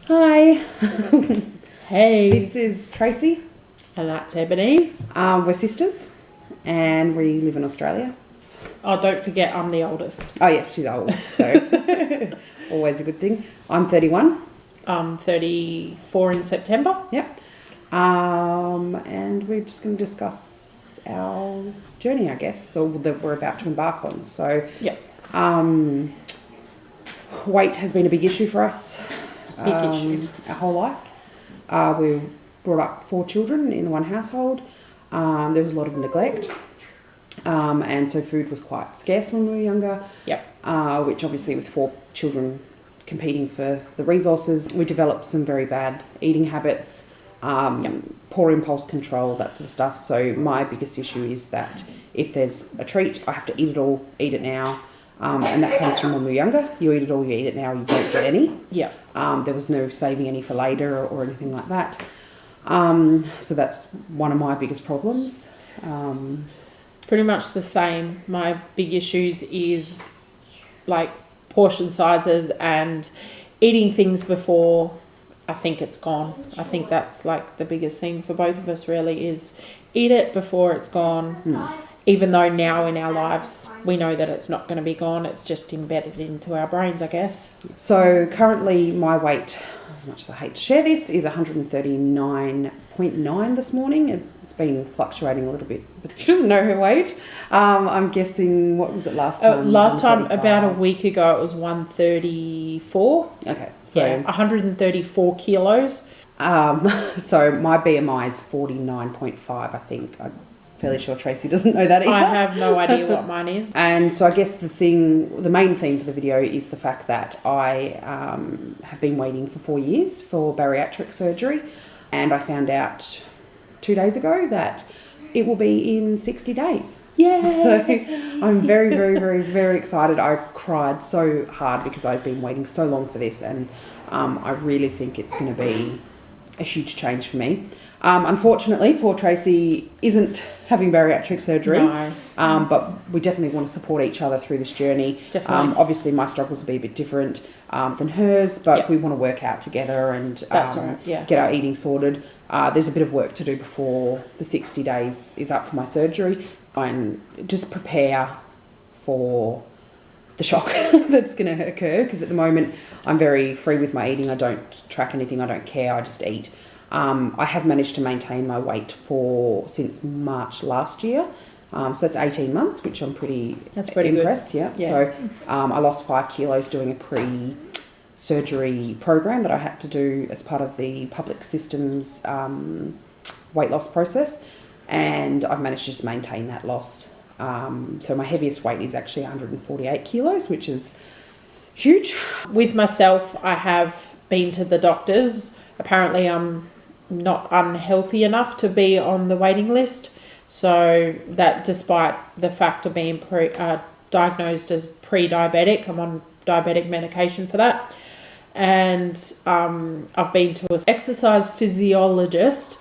Hi. Hey. This is Tracy. And that's Ebony. We're sisters and we live in Australia. Oh, don't forget I'm the oldest. Oh yes, she's old, so always a good thing. I'm 31. I'm 34 in September. Yep. And we're just going to discuss our journey, I guess, or that we're about to embark on. So, Yep. Weight has been a big issue for us. Big issue. Our whole life. We brought up 4 children in one household. There was a lot of neglect. And so food was quite scarce when we were younger. Yep. Which obviously with 4 children competing for the resources, we developed some very bad eating habits, poor impulse control, that sort of stuff. So my biggest issue is that if there's a treat, I have to eat it all, eat it now. And that comes from when we were younger. You eat it all, you eat it now, you don't get any. Yeah. There was no saving any for later or anything like that. So that's one of my biggest problems. Pretty much the same. My big issues is like portion sizes and eating things before I think it's gone. I think that's like the biggest thing for both of us really is eat it before it's gone. Even though now in our lives we know that it's not going to be gone, it's just embedded into our brains, I guess. So currently my weight, as much as I hate to share this, is 139.9 this morning. It's been fluctuating a little bit, but she doesn't know her weight. I'm guessing, what was it last time? Last time, about a week ago, it was 134. Okay. So, yeah, 134 kilos. so my BMI is 49.5, I think. I'm fairly sure Tracy doesn't know that either. I have no idea what mine is. And so I guess the main theme for the video is the fact that I have been waiting for 4 years for bariatric surgery, and I found out 2 days ago that it will be in 60 days. Yay! So I'm very, very, very, very excited. I cried so hard because I've been waiting so long for this, and I really think it's going to be a huge change for me. Unfortunately, poor Tracy isn't having bariatric surgery, No. but we definitely want to support each other through this journey. Definitely. Obviously, my struggles will be a bit different than hers, but Yep. we want to work out together and That's right, yeah. get our eating sorted. There's a bit of work to do before the 60 days is up for my surgery, and just prepare for the shock that's going to occur, because at the moment I'm very free with my eating. I don't track anything, I don't care, I just eat. I have managed to maintain my weight since March last year. So it's 18 months, which I'm pretty impressed. Good. Yeah. So I lost 5 kilos doing a pre-surgery program that I had to do as part of the public systems weight loss process. And I've managed to just maintain that loss. So my heaviest weight is actually 148 kilos, which is huge. With myself, I have been to the doctors. Apparently, I'm not unhealthy enough to be on the waiting list. So that despite the fact of being diagnosed as pre-diabetic, I'm on diabetic medication for that. And I've been to an exercise physiologist.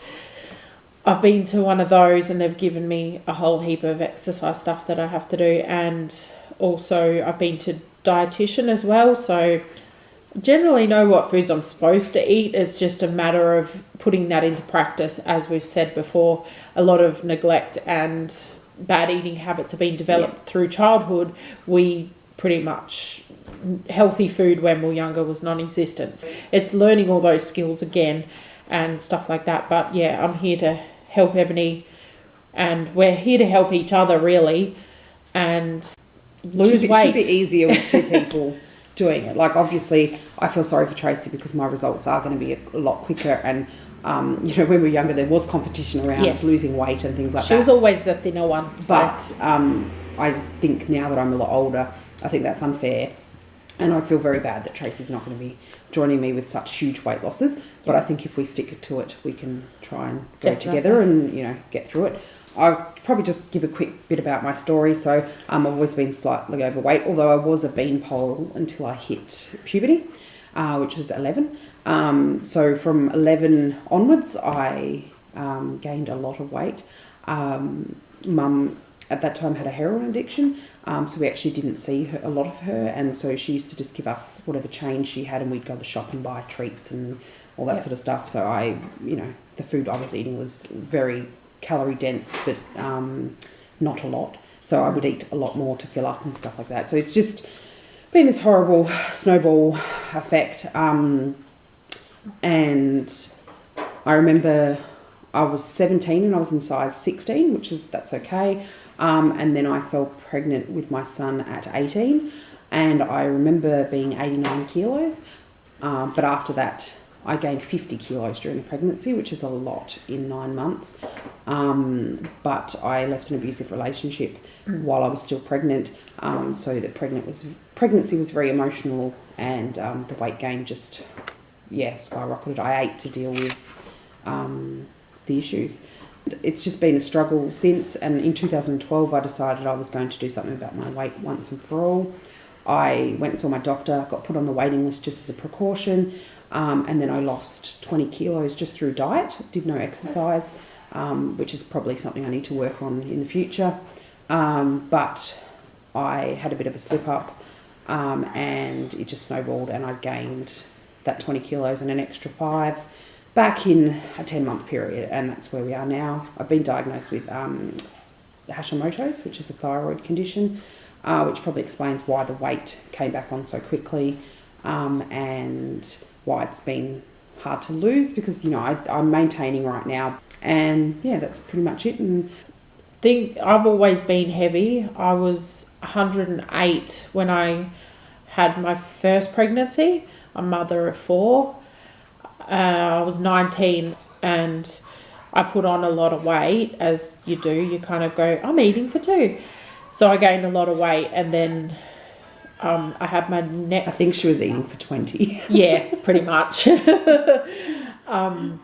I've been to one of those and they've given me a whole heap of exercise stuff that I have to do. And also I've been to dietitian as well. So generally know what foods I'm supposed to eat. It's just a matter of putting that into practice. As we've said before, a lot of neglect and bad eating habits have been developed through childhood. We pretty much, healthy food when we were younger was non-existent. It's learning all those skills again and stuff like that. But yeah, I'm here to help Ebony, and we're here to help each other really, and lose weight. It should be easier with 2 people doing it. Like, obviously I feel sorry for Tracy because my results are going to be a lot quicker, and when we were younger there was competition around losing weight and things like that. She was always the thinner one. So. But I think now that I'm a lot older, I think that's unfair, and I feel very bad that Tracy's not going to be joining me with such huge weight losses. But I think if we stick to it, we can try and go together and get through it. I'll probably just give a quick bit about my story. So I've always been slightly overweight, although I was a beanpole until I hit puberty, which was 11. So from 11 onwards, I gained a lot of weight. Mum at that time had a heroin addiction, so we actually didn't see a lot of her, and so she used to just give us whatever change she had, and we'd go to the shop and buy treats and all that sort of stuff. So the food I was eating was very calorie dense, but not a lot. So I would eat a lot more to fill up and stuff like that. So it's just been this horrible snowball effect. And I remember I was 17 and I was in size 16, that's okay. And then I fell pregnant with my son at 18, and I remember being 89 kilos. But after that, I gained 50 kilos during the pregnancy, which is a lot in 9 months. But I left an abusive relationship while I was still pregnant. So the pregnancy was very emotional, and the weight gain just, skyrocketed. I ate to deal with the issues. It's just been a struggle since, and in 2012 I decided I was going to do something about my weight once and for all. I went and saw my doctor, got put on the waiting list just as a precaution, and then I lost 20 kilos just through diet, did no exercise, which is probably something I need to work on in the future. But I had a bit of a slip up, and it just snowballed, and I gained that 20 kilos and an extra 5 back in a 10-month period, and that's where we are now. I've been diagnosed with Hashimoto's, which is a thyroid condition, which probably explains why the weight came back on so quickly, and why it's been hard to lose, because I'm maintaining right now, and that's pretty much it. And I've always been heavy. I was 108 when I had my first pregnancy, a mother of 4. I was 19 and I put on a lot of weight, as you do. You kind of go, I'm eating for 2. So I gained a lot of weight, and then I had my next... I think she was eating for 20. Yeah, pretty much. And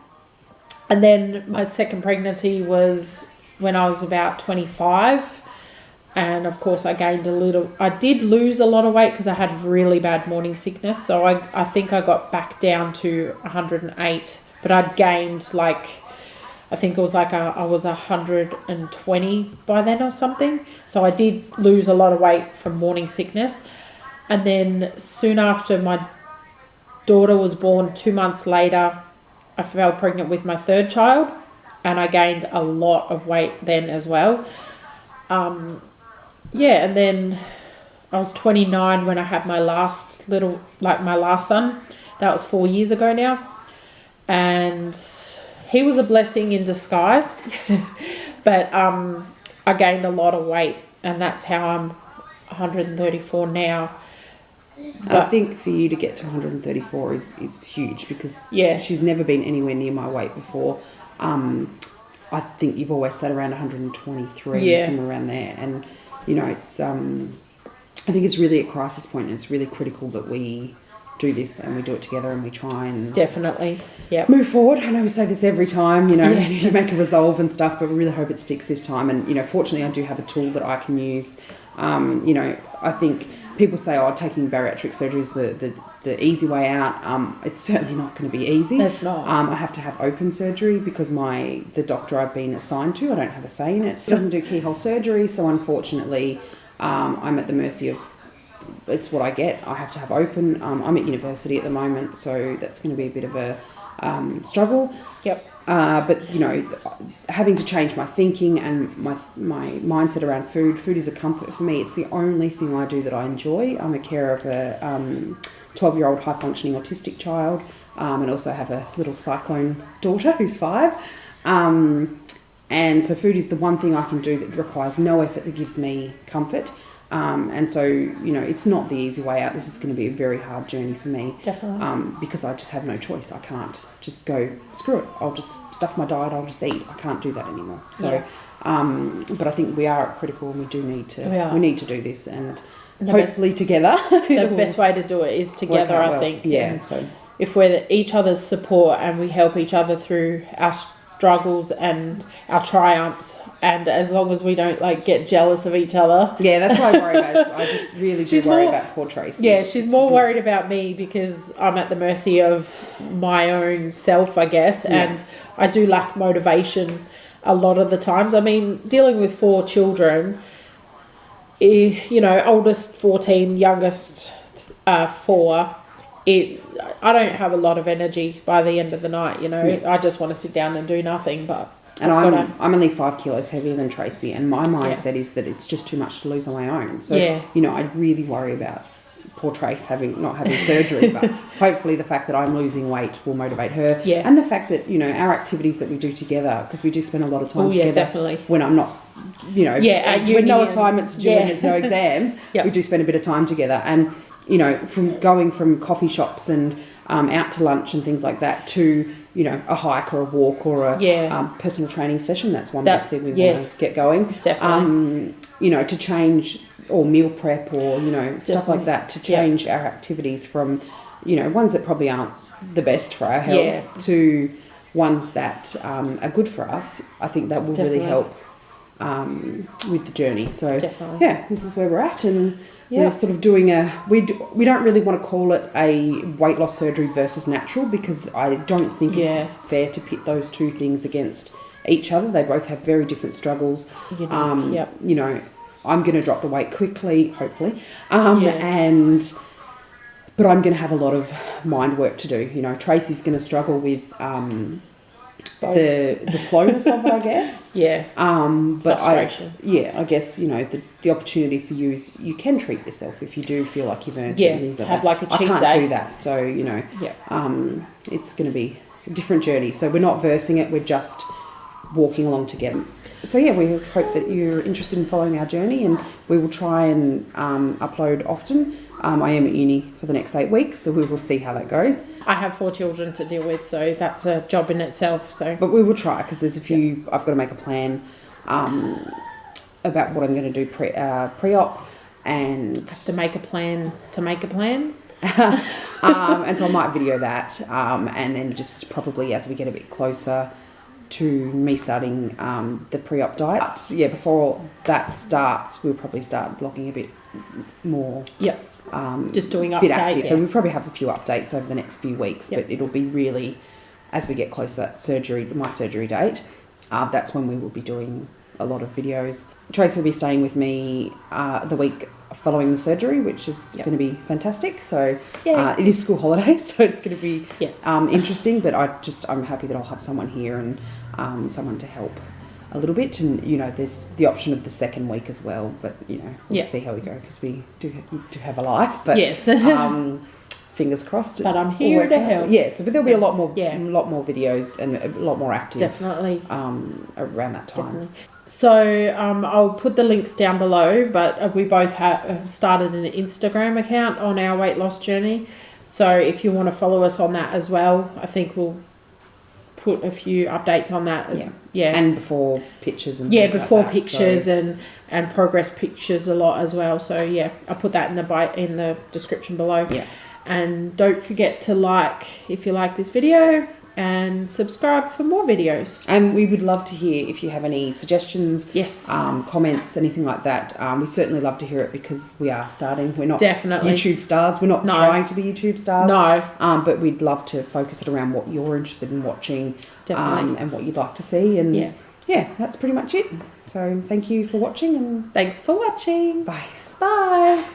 then my second pregnancy was when I was about 25. And of course I did lose a lot of weight because I had really bad morning sickness. So I think I got back down to 108, but I'd gained I think it was I was 120 by then or something. So I did lose a lot of weight from morning sickness. And then soon after my daughter was born, 2 months later, I fell pregnant with my third child, and I gained a lot of weight then as well. And then I was 29 when I had my last son. That was 4 years ago now. And he was a blessing in disguise. But I gained a lot of weight, and that's how I'm 134 now. But I think for you to get to 134 is huge, because she's never been anywhere near my weight before. I think you've always sat around 123, somewhere around there. And it's I think it's really a crisis point, and it's really critical that we do this and we do it together and we try and definitely move forward. I know we say this every time, we need to make a resolve and stuff, but we really hope it sticks this time. And fortunately I do have a tool that I can use. I think people say, taking bariatric surgery is the easy way out. It's certainly not going to be easy. That's not. I have to have open surgery because the doctor I've been assigned to, I don't have a say in it. He doesn't do keyhole surgery, so unfortunately I'm at the mercy of, it's what I get. I have to have open. I'm at university at the moment, so that's going to be a bit of a struggle. Yep. But having to change my thinking and my mindset around food. Food is a comfort for me. It's the only thing I do that I enjoy. I'm a carer of a 12-year-old high-functioning autistic child, and also have a little cyclone daughter who's 5. And so food is the one thing I can do that requires no effort, that gives me comfort. And so, it's not the easy way out. This is going to be a very hard journey for me. Definitely. Because I just have no choice. I can't just go, screw it, I'll just stuff my diet, I'll just eat. I can't do that anymore. So, but I think we are critical, and we need to do this, and hopefully together. The best way to do it is together, I think. Yeah. And so if we're each other's support and we help each other through our struggles and our triumphs, and as long as we don't get jealous of each other. Yeah, that's what I worry about. I just really do worry about poor Tracy. Yeah, she's more worried about me because I'm at the mercy of my own self, I guess, and I do lack motivation. a lot of the times. I mean, dealing with 4 children, you know, oldest 14, youngest 4, I don't have a lot of energy by the end of the night, you know. I just want to sit down and do nothing, but... And I'm only 5 kilos heavier than Tracy, and my mindset is that it's just too much to lose on my own. So, you know, I really worry about poor Trace not having surgery, but hopefully the fact that I'm losing weight will motivate her. Yeah. And the fact that, you know, our activities that we do together, because we do spend a lot of time together. Definitely. When I'm not, you know, with no assignments due and there's no exams, we do spend a bit of time together. And, you know, from going from coffee shops and out to lunch and things like that to, you know, a hike or a walk or a personal training session. That's one big thing we want to get going. Definitely. You know, to change, or meal prep, or, you know, stuff like that, to change our activities from, you know, ones that probably aren't the best for our health to ones that are good for us. I think that will really help with the journey. So, this is where we're at, and we're sort of doing we don't really want to call it a weight loss surgery versus natural, because I don't think it's fair to pit those two things against each other. They both have very different struggles. You know, I'm going to drop the weight quickly, hopefully, but I'm going to have a lot of mind work to do. You know, Tracy's going to struggle with the slowness of it, I guess. But frustration. I guess, you know, the opportunity for you is you can treat yourself if you do feel like you've earned it and things like have that. like a cheat I can't day. do that, so, you know, it's going to be a different journey. So we're not versing it, we're just walking along together. So we hope that you're interested in following our journey, and we will try and upload often. I am at uni for the next 8 weeks, so we will see how that goes. I have 4 children to deal with, so that's a job in itself. So, but we will try, because there's a few. I've got to make a plan about what I'm going to do pre-op, and to make a plan to make a plan. And so I might video that, and then just probably as we get a bit closer to me starting the pre-op diet. But before that starts, we'll probably start vlogging a bit more. Just doing updates. Bit active. So we'll probably have a few updates over the next few weeks, but it'll be really, as we get closer to my surgery date, that's when we will be doing a lot of videos. Tracy will be staying with me the week following the surgery, which is going to be fantastic. So it is school holidays, so it's going to be interesting, but I'm happy that I'll have someone here and someone to help a little bit. And, you know, there's the option of the second week as well, but, you know, we'll see how we go, because we do have a life, but fingers crossed. But I'm here to help. So there'll be a lot more videos and a lot more active. Definitely. Around that time. Definitely. So I'll put the links down below, but we both have started an Instagram account on our weight loss journey. So if you want to follow us on that as well, I think we'll put a few updates on that and before pictures and before like that, pictures and progress pictures a lot as well. So I'll put that in the description below. And don't forget to like if you like this video, and subscribe for more videos. And we would love to hear if you have any suggestions, comments, anything like that. We certainly love to hear it, because we are starting. We're not YouTube stars. We're not trying to be YouTube stars. No. But we'd love to focus it around what you're interested in watching, and what you'd like to see. And that's pretty much it. So thank you for watching, and thanks for watching. Bye. Bye.